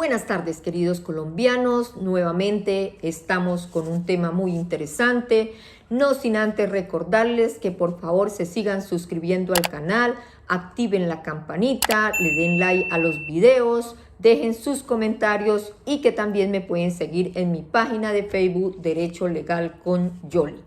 Buenas tardes, queridos colombianos. Nuevamente estamos con un tema muy interesante. No sin antes recordarles que por favor se sigan suscribiendo al canal, activen la campanita, le den like a los videos, dejen sus comentarios y que también me pueden seguir en mi página de Facebook Derecho Legal con Yoli.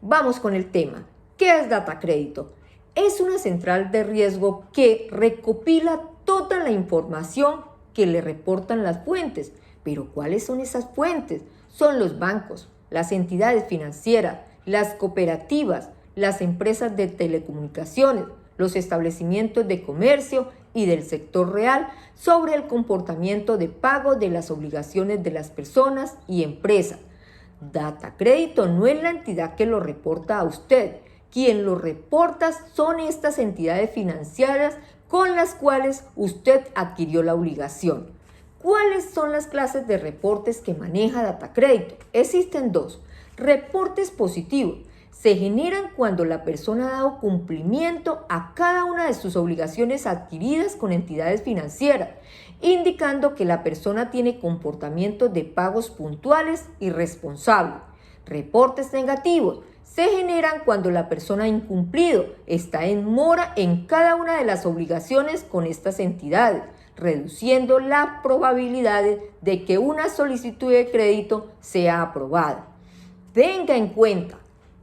Vamos con el tema. ¿Qué es Datacrédito? Es una central de riesgo que recopila toda la información que le reportan las fuentes. Pero ¿cuáles son esas fuentes? Son los bancos, las entidades financieras, las cooperativas, las empresas de telecomunicaciones, los establecimientos de comercio y del sector real sobre el comportamiento de pago de las obligaciones de las personas y empresas. Datacrédito no es la entidad que lo reporta a usted. Quien lo reporta son estas entidades financieras con las cuales usted adquirió la obligación. ¿Cuáles son las clases de reportes que maneja Datacrédito? Existen dos. Reportes positivos. Se generan cuando la persona ha dado cumplimiento a cada una de sus obligaciones adquiridas con entidades financieras, indicando que la persona tiene comportamientos de pagos puntuales y responsables. Reportes negativos. Se generan cuando la persona ha incumplido, está en mora en cada una de las obligaciones con estas entidades, reduciendo las probabilidades de que una solicitud de crédito sea aprobada. Tenga en cuenta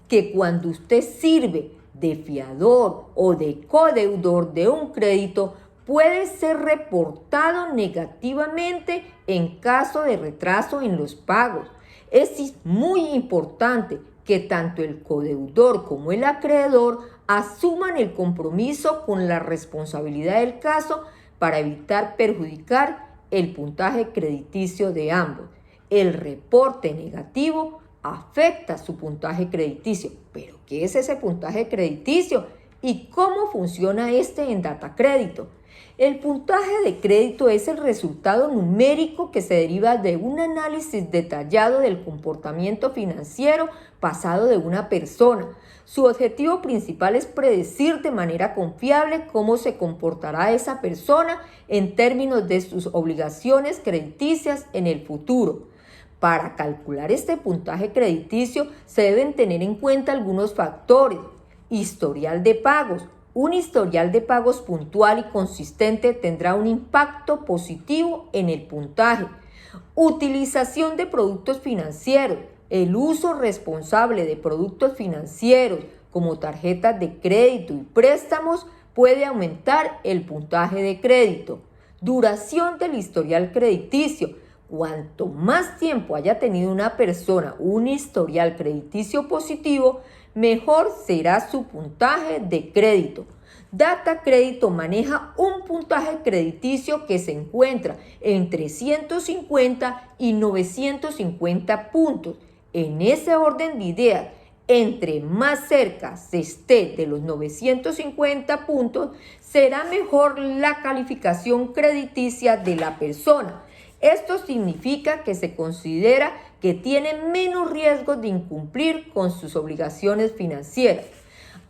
que cuando usted sirve de fiador o de codeudor de un crédito, puede ser reportado negativamente en caso de retraso en los pagos. Es muy importante que tanto el codeudor como el acreedor asuman el compromiso con la responsabilidad del caso para evitar perjudicar el puntaje crediticio de ambos. El reporte negativo afecta su puntaje crediticio. ¿Pero qué es ese puntaje crediticio? ¿Y cómo funciona este en Datacrédito? El puntaje de crédito es el resultado numérico que se deriva de un análisis detallado del comportamiento financiero pasado de una persona. Su objetivo principal es predecir de manera confiable cómo se comportará esa persona en términos de sus obligaciones crediticias en el futuro. Para calcular este puntaje crediticio se deben tener en cuenta algunos factores. Historial de pagos. Un historial de pagos puntual y consistente tendrá un impacto positivo en el puntaje. Utilización de productos financieros. El uso responsable de productos financieros como tarjetas de crédito y préstamos puede aumentar el puntaje de crédito. Duración del historial crediticio. Cuanto más tiempo haya tenido una persona un historial crediticio positivo, mejor será su puntaje de crédito. Datacrédito maneja un puntaje crediticio que se encuentra entre 150 y 950 puntos. En ese orden de ideas, entre más cerca se esté de los 950 puntos, será mejor la calificación crediticia de la persona. Esto significa que se considera que tiene menos riesgo de incumplir con sus obligaciones financieras.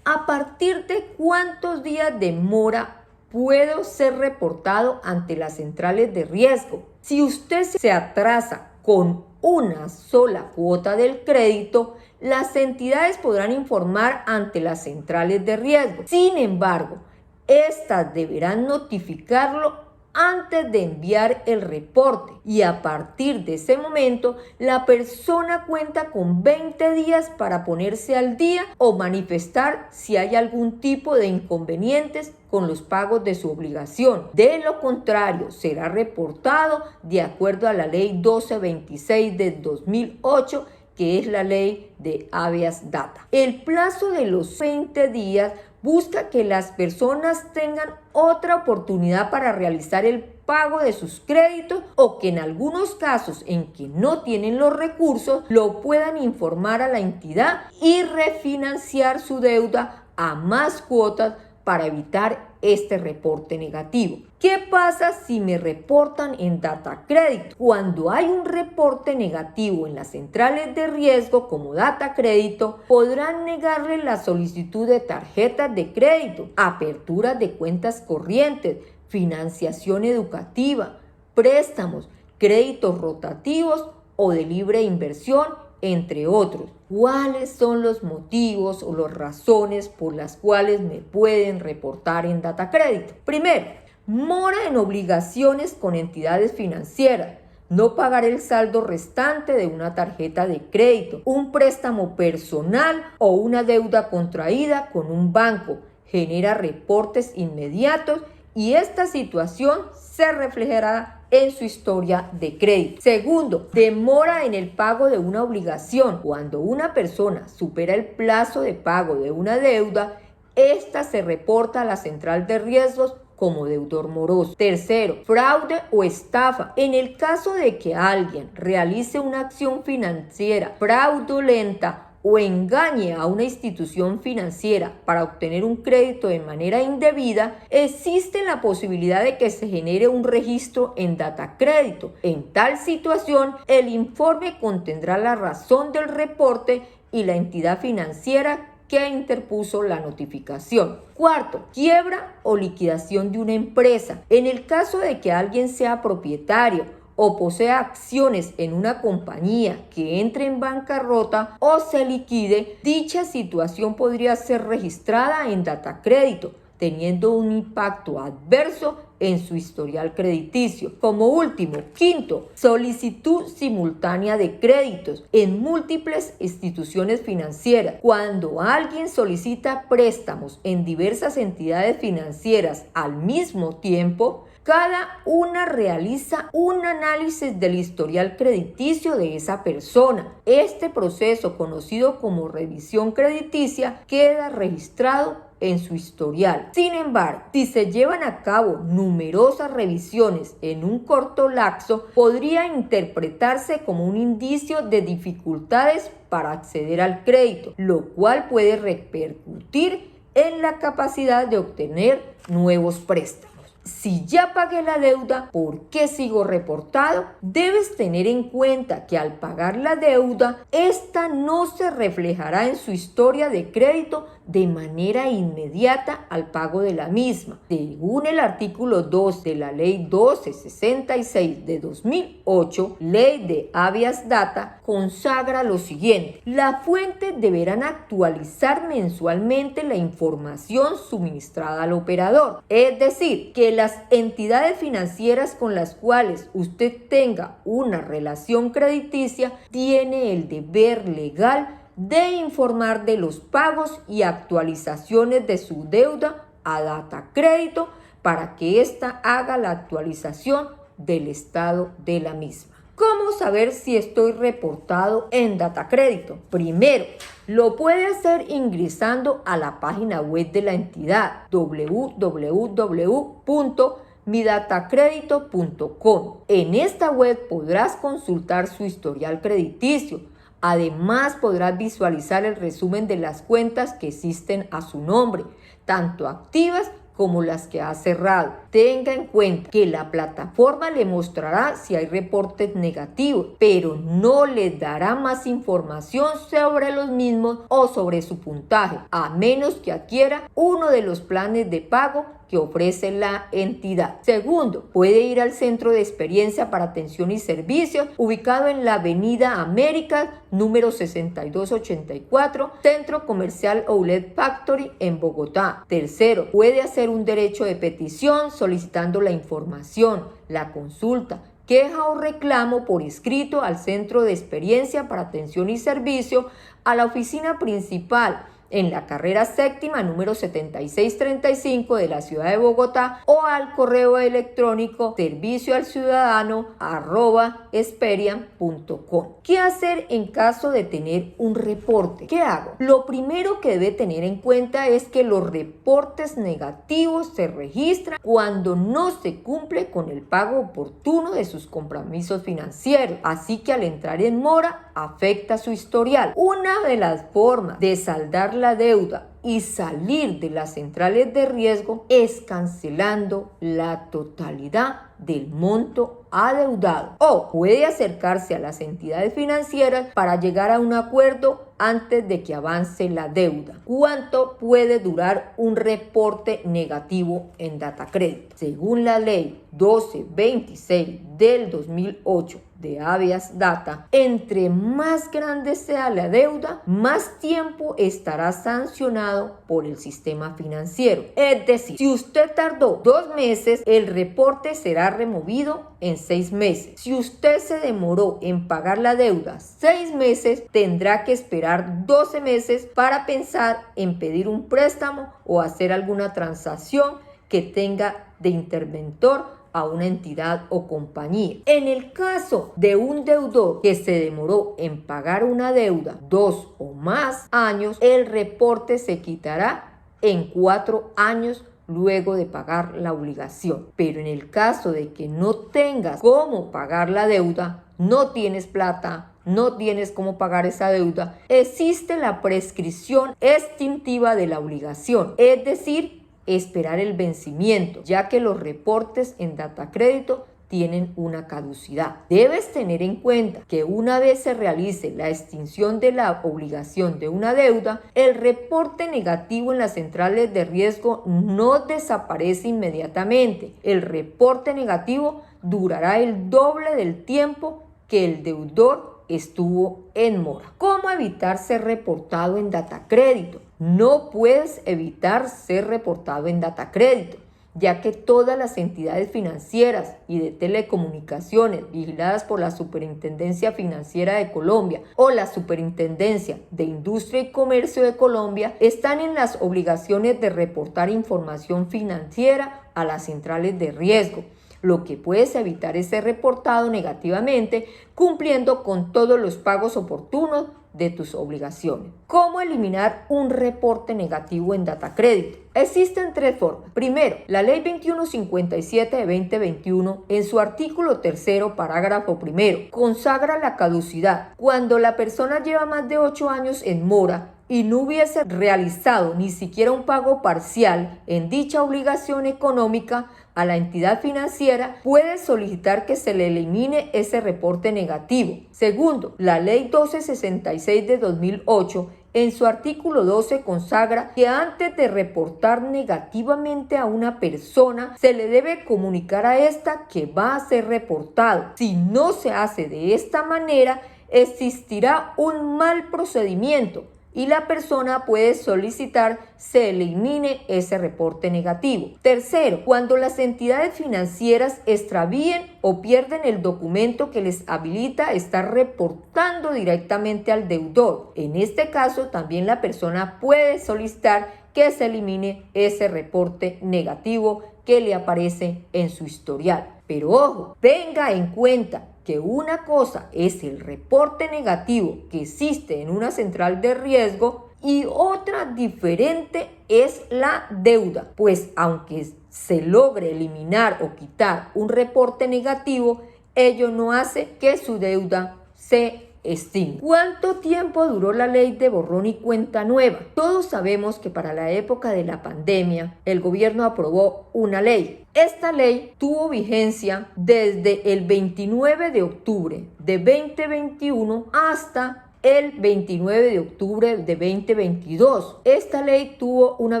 ¿A partir de cuántos días de mora puedo ser reportado ante las centrales de riesgo? Si usted se atrasa con una sola cuota del crédito, las entidades podrán informar ante las centrales de riesgo. Sin embargo, estas deberán notificarlo antes de enviar el reporte y a partir de ese momento la persona cuenta con 20 días para ponerse al día o manifestar si hay algún tipo de inconvenientes con los pagos de su obligación. De lo contrario, será reportado de acuerdo a la ley 1226 del 2008, que es la ley de habeas data. El plazo de los 20 días busca que las personas tengan otra oportunidad para realizar el pago de sus créditos o que en algunos casos en que no tienen los recursos lo puedan informar a la entidad y refinanciar su deuda a más cuotas para evitar este reporte negativo. ¿Qué pasa si me reportan en Datacrédito? Cuando hay un reporte negativo en las centrales de riesgo como Datacrédito, podrán negarle la solicitud de tarjetas de crédito, aperturas de cuentas corrientes, financiación educativa, préstamos, créditos rotativos o de libre inversión, entre otros. ¿Cuáles son los motivos o las razones por las cuales me pueden reportar en Datacrédito? Primero, mora en obligaciones con entidades financieras. No pagar el saldo restante de una tarjeta de crédito, un préstamo personal o una deuda contraída con un banco. Genera reportes inmediatos y esta situación se reflejará en su historia de crédito. Segundo, demora en el pago de una obligación. Cuando una persona supera el plazo de pago de una deuda, esta se reporta a la central de riesgos como deudor moroso. Tercero, fraude o estafa. En el caso de que alguien realice una acción financiera fraudulenta o engañe a una institución financiera para obtener un crédito de manera indebida, existe la posibilidad de que se genere un registro en Datacrédito. En tal situación, el informe contendrá la razón del reporte y la entidad financiera que interpuso la notificación. Cuarto, quiebra o liquidación de una empresa. En el caso de que alguien sea propietario o posea acciones en una compañía que entre en bancarrota o se liquide, dicha situación podría ser registrada en Datacrédito, teniendo un impacto adverso en su historial crediticio. Como último, quinto, solicitud simultánea de créditos en múltiples instituciones financieras. Cuando alguien solicita préstamos en diversas entidades financieras al mismo tiempo, cada una realiza un análisis del historial crediticio de esa persona. Este proceso, conocido como revisión crediticia, queda registrado en su historial. Sin embargo, si se llevan a cabo numerosas revisiones en un corto lapso, podría interpretarse como un indicio de dificultades para acceder al crédito, lo cual puede repercutir en la capacidad de obtener nuevos préstamos. Si ya pagué la deuda, ¿por qué sigo reportado? Debes tener en cuenta que al pagar la deuda, esta no se reflejará en su historia de crédito de manera inmediata al pago de la misma. Según el artículo 2 de la Ley 1266 de 2008, Ley de Habeas Data, consagra lo siguiente: las fuentes deberán actualizar mensualmente la información suministrada al operador. Es decir, que las entidades financieras con las cuales usted tenga una relación crediticia tiene el deber legal de informar de los pagos y actualizaciones de su deuda a Datacrédito para que ésta haga la actualización del estado de la misma. ¿Cómo saber si estoy reportado en Datacrédito? Primero, lo puede hacer ingresando a la página web de la entidad www.midatacredito.com. En esta web podrás consultar su historial crediticio. Además, podrás visualizar el resumen de las cuentas que existen a su nombre, tanto activas como las que ha cerrado. Tenga en cuenta que la plataforma le mostrará si hay reportes negativos, pero no le dará más información sobre los mismos o sobre su puntaje, a menos que adquiera uno de los planes de pago que ofrece la entidad. Segundo, puede ir al Centro de Experiencia para Atención y Servicios, ubicado en la Avenida Américas, número 6284, Centro Comercial Outlet Factory en Bogotá. Tercero, puede hacer un derecho de petición solicitando la información, la consulta, queja o reclamo por escrito al Centro de Experiencia para Atención y Servicio, a la oficina principal en la carrera séptima número 7635 de la ciudad de Bogotá, o al correo electrónico servicioalciudadano@esperian.com. ¿Qué hacer en caso de tener un reporte? ¿Qué hago? Lo primero que debe tener en cuenta es que los reportes negativos se registran cuando no se cumple con el pago oportuno de sus compromisos financieros, así que al entrar en mora afecta su historial. Una de las formas de saldar la deuda y salir de las centrales de riesgo es cancelando la totalidad del monto adeudado, o puede acercarse a las entidades financieras para llegar a un acuerdo antes de que avance la deuda. ¿Cuánto puede durar un reporte negativo en Datacrédito? Según la ley 1226 del 2008 de Habeas Data, entre más grande sea la deuda, más tiempo estará sancionado por el sistema financiero. Es decir, si usted tardó 2 meses, el reporte será removido en 6 meses. Si usted se demoró en pagar la deuda 6 meses, tendrá que esperar 12 meses para pensar en pedir un préstamo o hacer alguna transacción que tenga de interventor a una entidad o compañía. En el caso de un deudor que se demoró en pagar una deuda 2 o más años, el reporte se quitará en 4 años luego de pagar la obligación. Pero en el caso de que no tengas cómo pagar la deuda, no tienes plata, no tienes cómo pagar esa deuda, existe la prescripción extintiva de la obligación, es decir, esperar el vencimiento, ya que los reportes en Datacrédito tienen una caducidad. Debes tener en cuenta que una vez se realice la extinción de la obligación de una deuda, el reporte negativo en las centrales de riesgo no desaparece inmediatamente. El reporte negativo durará el doble del tiempo que el deudor estuvo en mora. ¿Cómo evitar ser reportado en Datacrédito? No puedes evitar ser reportado en Datacrédito, ya que todas las entidades financieras y de telecomunicaciones vigiladas por la Superintendencia Financiera de Colombia o la Superintendencia de Industria y Comercio de Colombia están en las obligaciones de reportar información financiera a las centrales de riesgo. Lo que puedes evitar es ser reportado negativamente cumpliendo con todos los pagos oportunos de tus obligaciones. ¿Cómo eliminar un reporte negativo en Datacrédito? Existen 3 formas. Primero, la Ley 2157 de 2021, en su artículo 3º, parágrafo 1, consagra la caducidad. Cuando la persona lleva más de 8 años en mora y no hubiese realizado ni siquiera un pago parcial en dicha obligación económica a la entidad financiera, puede solicitar que se le elimine ese reporte negativo. Segundo, la Ley 1266 de 2008 en su artículo 12 consagra que antes de reportar negativamente a una persona, se le debe comunicar a esta que va a ser reportado. Si no se hace de esta manera, existirá un mal procedimiento y la persona puede solicitar se elimine ese reporte negativo. Tercero, cuando las entidades financieras extravíen o pierden el documento que les habilita a estar reportando directamente al deudor. En este caso, también la persona puede solicitar que se elimine ese reporte negativo que le aparece en su historial. Pero ojo, tenga en cuenta que una cosa es el reporte negativo que existe en una central de riesgo y otra diferente es la deuda, pues aunque se logre eliminar o quitar un reporte negativo, ello no hace que su deuda se extinga. ¿Cuánto tiempo duró la ley de borrón y cuenta nueva? Todos sabemos que para la época de la pandemia el gobierno aprobó una ley. Esta ley tuvo vigencia desde el 29 de octubre de 2021 hasta el 29 de octubre de 2022. Esta ley tuvo una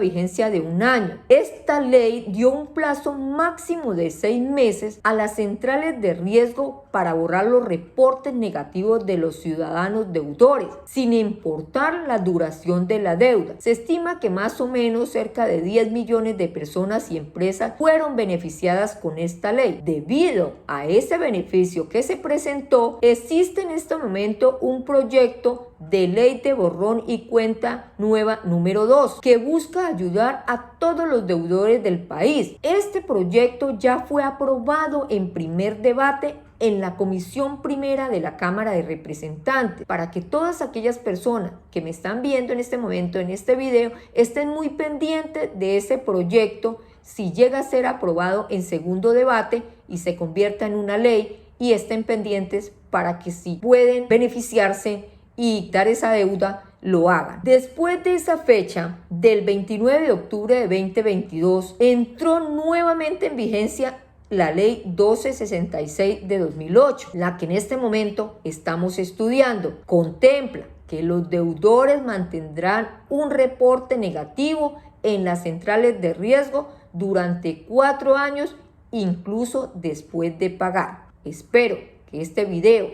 vigencia de 1 año. Esta ley dio un plazo máximo de 6 meses a las centrales de riesgo para borrar los reportes negativos de los ciudadanos deudores, sin importar la duración de la deuda. Se estima que más o menos cerca de 10 millones de personas y empresas fueron beneficiadas con esta ley. Debido a ese beneficio que se presentó, existe en este momento un proyecto de ley de borrón y cuenta nueva número 2 que busca ayudar a todos los deudores del país. Este proyecto ya fue aprobado en primer debate en la Comisión Primera de la Cámara de Representantes, para que todas aquellas personas que me están viendo en este momento, en este video, estén muy pendientes de ese proyecto si llega a ser aprobado en segundo debate y se convierta en una ley, y estén pendientes para que si pueden beneficiarse y quitar esa deuda, lo hagan. Después de esa fecha, del 29 de octubre de 2022, entró nuevamente en vigencia la ley 1266 de 2008, la que en este momento estamos estudiando. Contempla que los deudores mantendrán un reporte negativo en las centrales de riesgo durante 4 años, incluso después de pagar. Espero que este video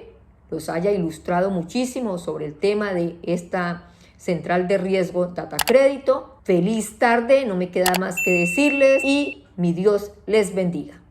los haya ilustrado muchísimo sobre el tema de esta central de riesgo Data Crédito. Feliz tarde, no me queda más que decirles y mi Dios les bendiga.